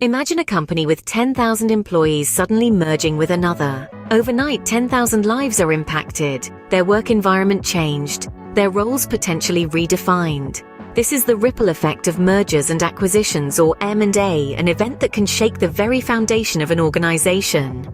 Imagine a company with 10,000 employees suddenly merging with another. Overnight, 10,000 lives are impacted, their work environment changed, their roles potentially redefined. This is the ripple effect of mergers and acquisitions, or M&A, an event that can shake the very foundation of an organization.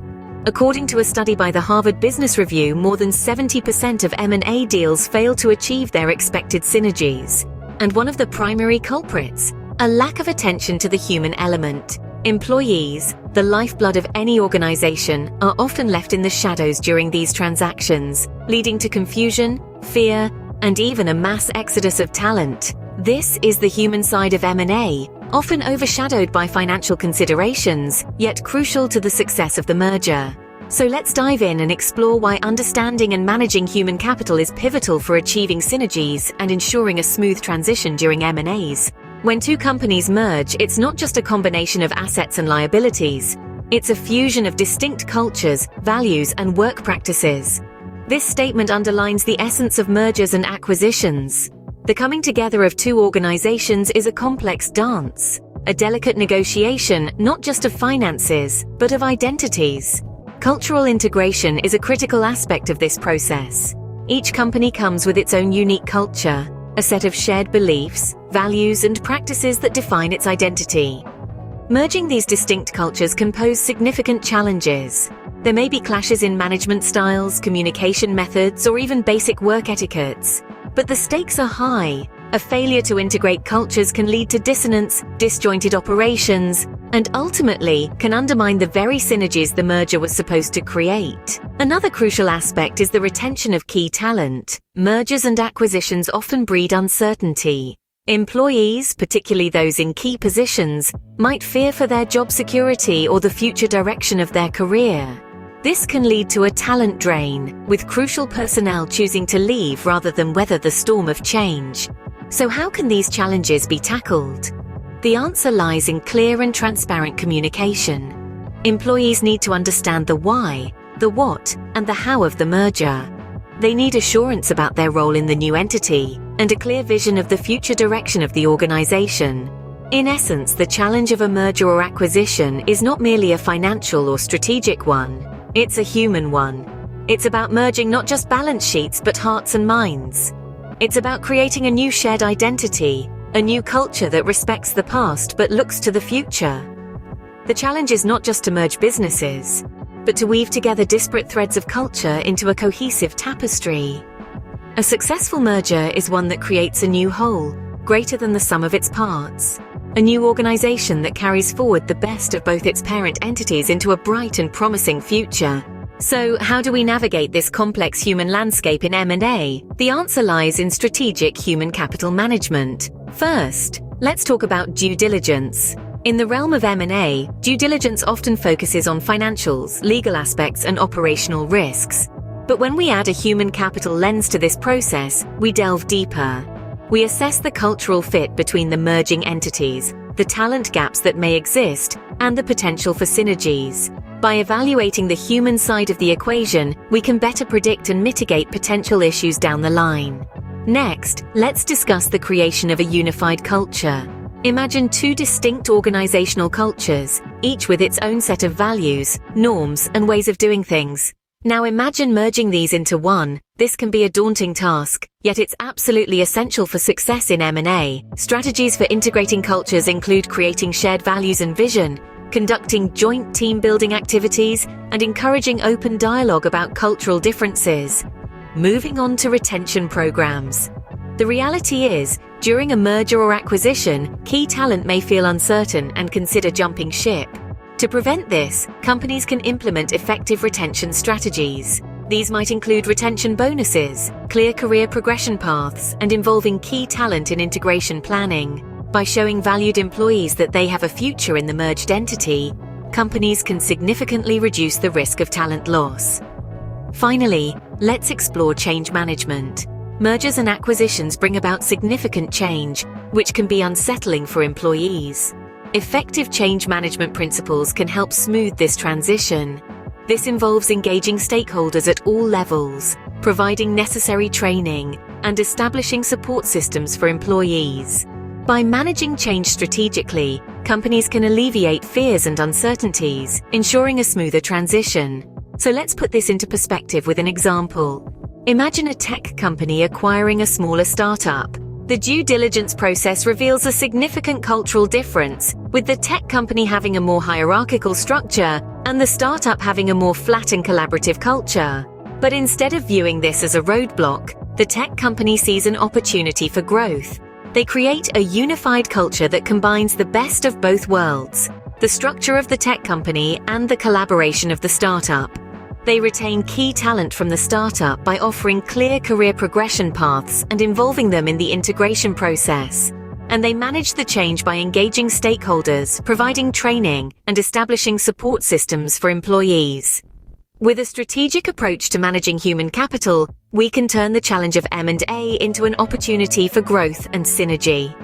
According to a study by the Harvard Business Review, more than 70% of M&A deals fail to achieve their expected synergies. And one of the primary culprits? A lack of attention to the human element. Employees, the lifeblood of any organization, are often left in the shadows during these transactions, leading to confusion, fear, and even a mass exodus of talent. This is the human side of M&A, often overshadowed by financial considerations, yet crucial to the success of the merger. So let's dive in and explore why understanding and managing human capital is pivotal for achieving synergies and ensuring a smooth transition during M&As. When two companies merge, it's not just a combination of assets and liabilities. It's a fusion of distinct cultures, values, and work practices. This statement underlines the essence of mergers and acquisitions. The coming together of two organizations is a complex dance, a delicate negotiation not just of finances, but of identities. Cultural integration is a critical aspect of this process. Each company comes with its own unique culture, a set of shared beliefs, values, and practices that define its identity. Merging these distinct cultures can pose significant challenges. There may be clashes in management styles, communication methods, or even basic work etiquettes. But the stakes are high. A failure to integrate cultures can lead to dissonance, disjointed operations, and ultimately can undermine the very synergies the merger was supposed to create. Another crucial aspect is the retention of key talent. Mergers and acquisitions often breed uncertainty. Employees, particularly those in key positions, might fear for their job security or the future direction of their career. This can lead to a talent drain, with crucial personnel choosing to leave rather than weather the storm of change. So how can these challenges be tackled? The answer lies in clear and transparent communication. Employees need to understand the why, the what, and the how of the merger. They need assurance about their role in the new entity and a clear vision of the future direction of the organization. In essence, the challenge of a merger or acquisition is not merely a financial or strategic one. It's a human one. It's about merging not just balance sheets but hearts and minds. It's about creating a new shared identity, a new culture that respects the past but looks to the future. The challenge is not just to merge businesses, but to weave together disparate threads of culture into a cohesive tapestry. A successful merger is one that creates a new whole, greater than the sum of its parts. A new organization that carries forward the best of both its parent entities into a bright and promising future. So, how do we navigate this complex human landscape in M&A? The answer lies in strategic human capital management. First, let's talk about due diligence. In the realm of M&A, due diligence often focuses on financials, legal aspects, and operational risks. But when we add a human capital lens to this process, we delve deeper. We assess the cultural fit between the merging entities, the talent gaps that may exist, and the potential for synergies. By evaluating the human side of the equation, we can better predict and mitigate potential issues down the line. Next, let's discuss the creation of a unified culture. Imagine two distinct organizational cultures, each with its own set of values, norms, and ways of doing things. Now imagine merging these into one. This can be a daunting task, yet it's absolutely essential for success in M&A. Strategies for integrating cultures include creating shared values and vision, conducting joint team-building activities, and encouraging open dialogue about cultural differences. Moving on to retention programs. The reality is, during a merger or acquisition, key talent may feel uncertain and consider jumping ship. To prevent this, companies can implement effective retention strategies. These might include retention bonuses, clear career progression paths, and involving key talent in integration planning. By showing valued employees that they have a future in the merged entity, companies can significantly reduce the risk of talent loss. Finally, let's explore change management. Mergers and acquisitions bring about significant change, which can be unsettling for employees. Effective change management principles can help smooth this transition. This involves engaging stakeholders at all levels, providing necessary training, and establishing support systems for employees. By managing change strategically, companies can alleviate fears and uncertainties, ensuring a smoother transition. So let's put this into perspective with an example. Imagine a tech company acquiring a smaller startup. The due diligence process reveals a significant cultural difference, with the tech company having a more hierarchical structure and the startup having a more flat and collaborative culture. But instead of viewing this as a roadblock, the tech company sees an opportunity for growth. They create a unified culture that combines the best of both worlds, the structure of the tech company and the collaboration of the startup. They retain key talent from the startup by offering clear career progression paths and involving them in the integration process. And they manage the change by engaging stakeholders, providing training, and establishing support systems for employees. With a strategic approach to managing human capital, we can turn the challenge of M&A into an opportunity for growth and synergy.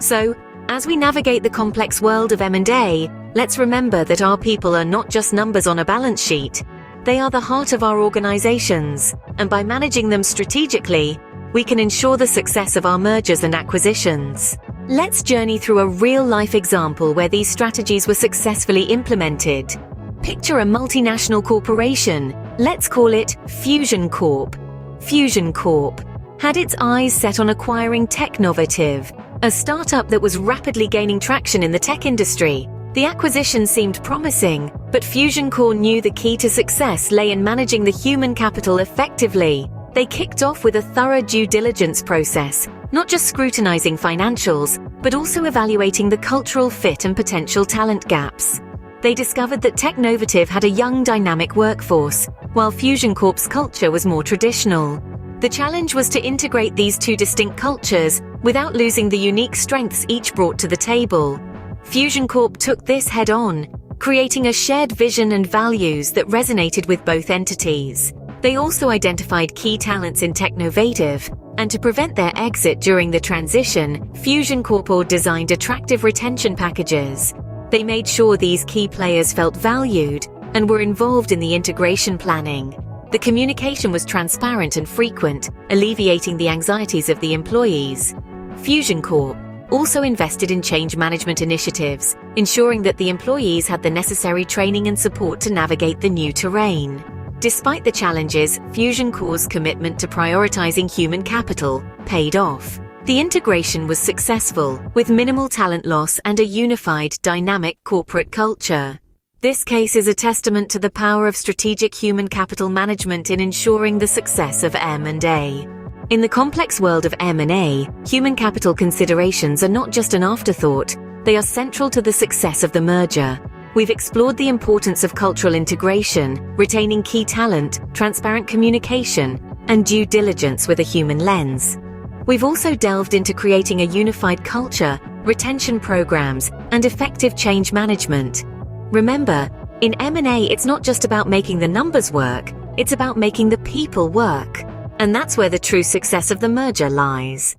So, as we navigate the complex world of M&A, let's remember that our people are not just numbers on a balance sheet. They are the heart of our organizations, and by managing them strategically, we can ensure the success of our mergers and acquisitions. Let's journey through a real-life example where these strategies were successfully implemented. Picture a multinational corporation. Let's call it Fusion Corp. Fusion Corp had its eyes set on acquiring Technovative, a startup that was rapidly gaining traction in the tech industry. The acquisition seemed promising, but Fusion Corp knew the key to success lay in managing the human capital effectively. They kicked off with a thorough due diligence process, not just scrutinizing financials, but also evaluating the cultural fit and potential talent gaps. They discovered that Technovative had a young, dynamic workforce, while Fusion Corp's culture was more traditional. The challenge was to integrate these two distinct cultures without losing the unique strengths each brought to the table. Fusion Corp took this head-on, creating a shared vision and values that resonated with both entities. They also identified key talents in Technovative, and to prevent their exit during the transition, Fusion Corp designed attractive retention packages. They made sure these key players felt valued and were involved in the integration planning. The communication was transparent and frequent, alleviating the anxieties of the employees. Fusion Corp also invested in change management initiatives, ensuring that the employees had the necessary training and support to navigate the new terrain. Despite the challenges, Fusion Corp's commitment to prioritizing human capital paid off. The integration was successful, with minimal talent loss and a unified, dynamic corporate culture. This case is a testament to the power of strategic human capital management in ensuring the success of M&A. In the complex world of M&A, human capital considerations are not just an afterthought, they are central to the success of the merger. We've explored the importance of cultural integration, retaining key talent, transparent communication, and due diligence with a human lens. We've also delved into creating a unified culture, retention programs, and effective change management. Remember, in M&A, it's not just about making the numbers work, it's about making the people work. And that's where the true success of the merger lies.